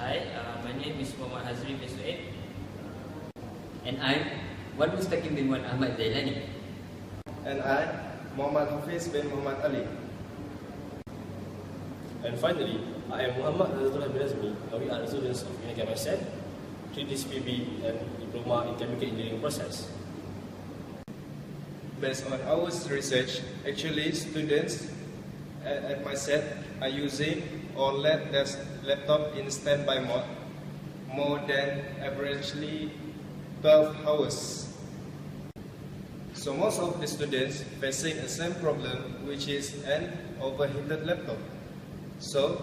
Hi, my name is Muhammad Hazri bin Sued. And I'm Wan Mustaqim bin Wan Ahmad Zailani. And I, Muhammad Hafiz bin Muhammad Ali. And finally, I am Muhammad Razatullah bin Azmi, and we are students of Unique MSN, 3D CPB, and Diploma in Chemical Engineering process. Based on our research, actually students at my set are using OLED laptop in standby mode more than averagely 12 hours. So most of the students facing the same problem, which is an overheated laptop. So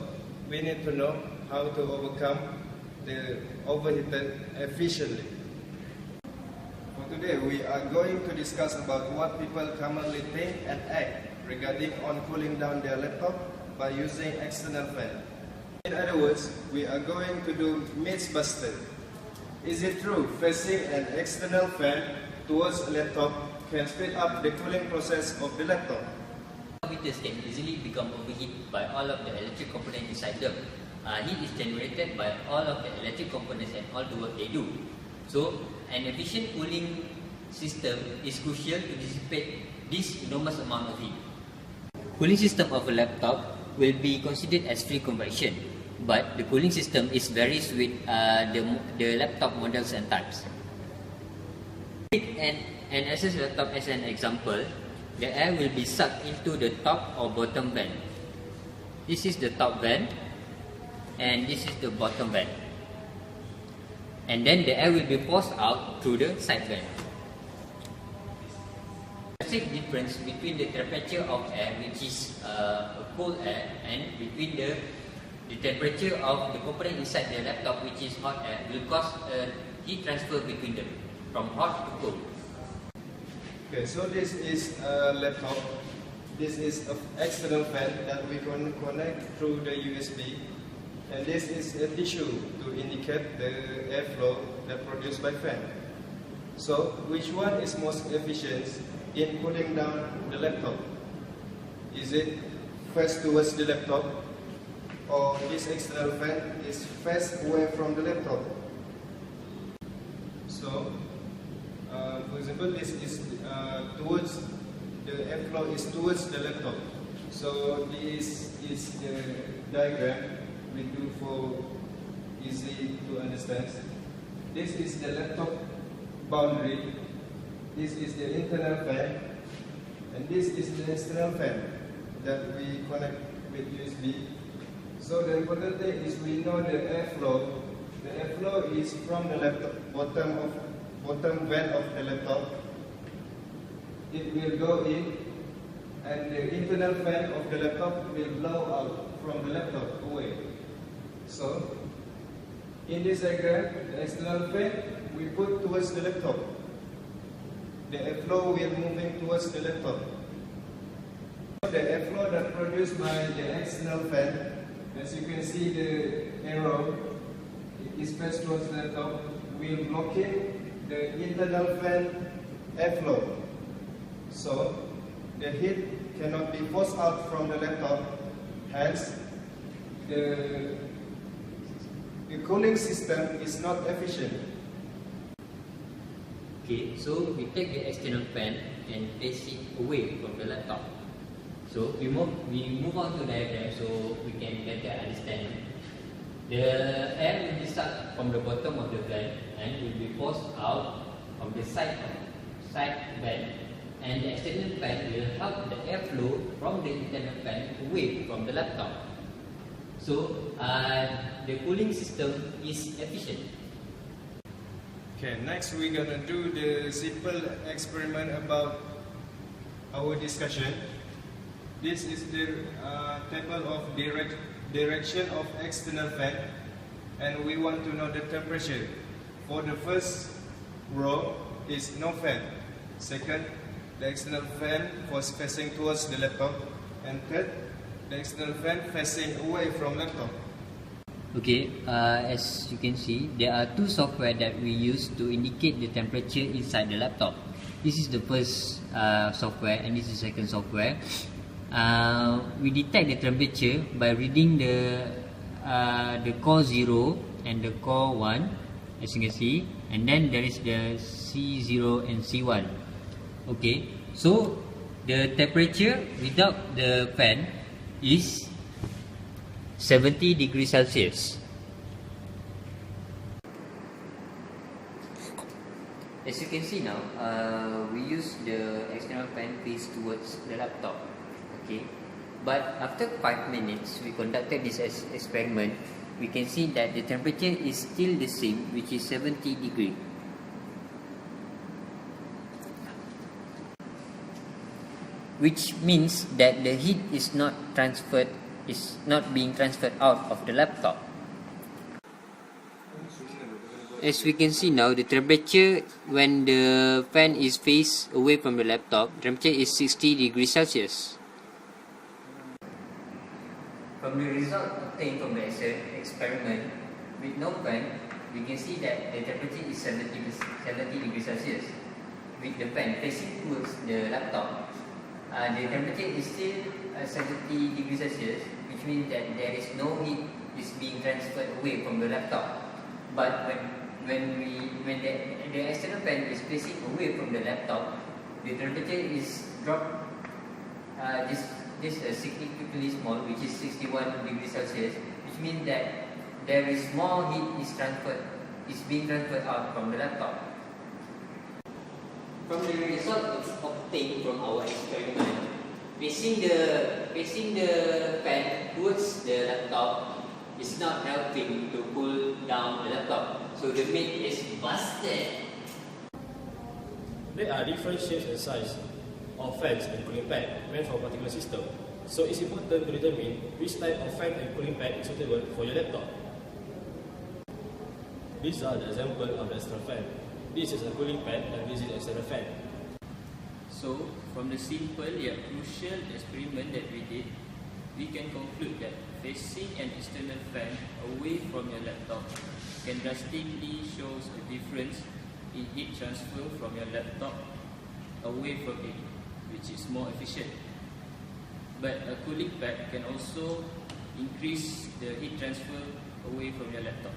we need to know how to overcome the overheated efficiently. For today, we are going to discuss about what people commonly think and act regarding on cooling down their laptop by using external fan. In other words, we are going to do myth busting. Is it true facing an external fan towards a laptop can speed up the cooling process of the laptop? Computers can easily become overheated by all of the electric components inside them. Heat is generated by all of the electric components and all the work they do. So, an efficient cooling system is crucial to dissipate this enormous amount of heat. Cooling system of a laptop will be considered as free convection, but the cooling system is varies with the laptop models and types. Take an SS laptop as an example. The air will be sucked into the top or bottom vent. This is the top vent, and this is the bottom vent. And then the air will be forced out through the side vent. The basic difference between the temperature of air, which is a cold air, and between the temperature of the component inside the laptop, which is hot air, will cause a heat transfer between them, from hot to cold. Okay, so this is a laptop. This is an external fan that we can connect through the USB. And this is a tissue to indicate the airflow that produced by fan. So, which one is most efficient in cooling down the laptop? Is it face towards the laptop, or this external fan is face away from the laptop? So, for example, this is towards the airflow is towards the laptop. So this is the diagram we do for easy to understand. This is the laptop boundary. This is the internal fan, and this is the external fan that we connect with USB. So the important thing is we know the airflow. The airflow is from the laptop bottom vent of the laptop. It will go in, and the internal fan of the laptop will blow out from the laptop away. So, in this diagram, the external fan we put towards the laptop. The airflow will moving towards the laptop. The airflow that produced by the external fan, as you can see the arrow, it is faced towards the laptop, will blocking the internal fan airflow. So, the heat cannot be forced out from the laptop, hence the cooling system is not efficient. Okay, so we take the external fan and place it away from the laptop. So we move on to the diagram so we can better understand. The air will be sucked from the bottom of the vent and will be forced out from the side vent, and the external fan will help the airflow from the internal fan away from the laptop. So the cooling system is efficient. Okay, next we're gonna do the simple experiment about our discussion. This is the table of direction of external fan, and we want to know the temperature. For the first row is no fan. Second, the external fan was facing towards the laptop, and third, the external fan facing away from laptop. Okay, as you can see, there are two software that we use to indicate the temperature inside the laptop. This is the first software, and this is the second software. We detect the temperature by reading the core 0 and the core 1, as you can see, and then there is the C0 and C1. Okay, so the temperature without the fan is 70 degrees Celsius. As you can see now, we use the external fan face towards the laptop. Okay, but after 5 minutes we conducted this experiment, we can see that the temperature is still the same, which is 70 degrees. Which means that the heat is not being transferred out of the laptop. As we can see now, the temperature when the fan is faced away from the laptop, temperature is 60 degrees Celsius. From the result obtained from the experiment with no fan, we can see that the temperature is 70 degrees Celsius. With the fan facing towards the laptop, the temperature is still 70 degrees Celsius, which means that there is no heat is being transferred away from the laptop. But when the external fan is facing away from the laptop, the temperature is dropped significantly small, which is 61 degrees Celsius, which means that there is more heat is being transferred out from the laptop. From the result obtained from our experiment, facing the fan towards the laptop is not helping to cool down the laptop. So the mate is busted. There are different shapes and sizes of fans and cooling pad meant for a particular system. So it's important to determine which type of fan and cooling pad is suitable for your laptop. These are the example of the external fan. This is a cooling pad and this is an external fan. So from the simple yet crucial experiment that we did, we can conclude that facing an external fan away from your laptop can drastically show a difference in heat transfer from your laptop away from it, which is more efficient. But a cooling pad can also increase the heat transfer away from your laptop.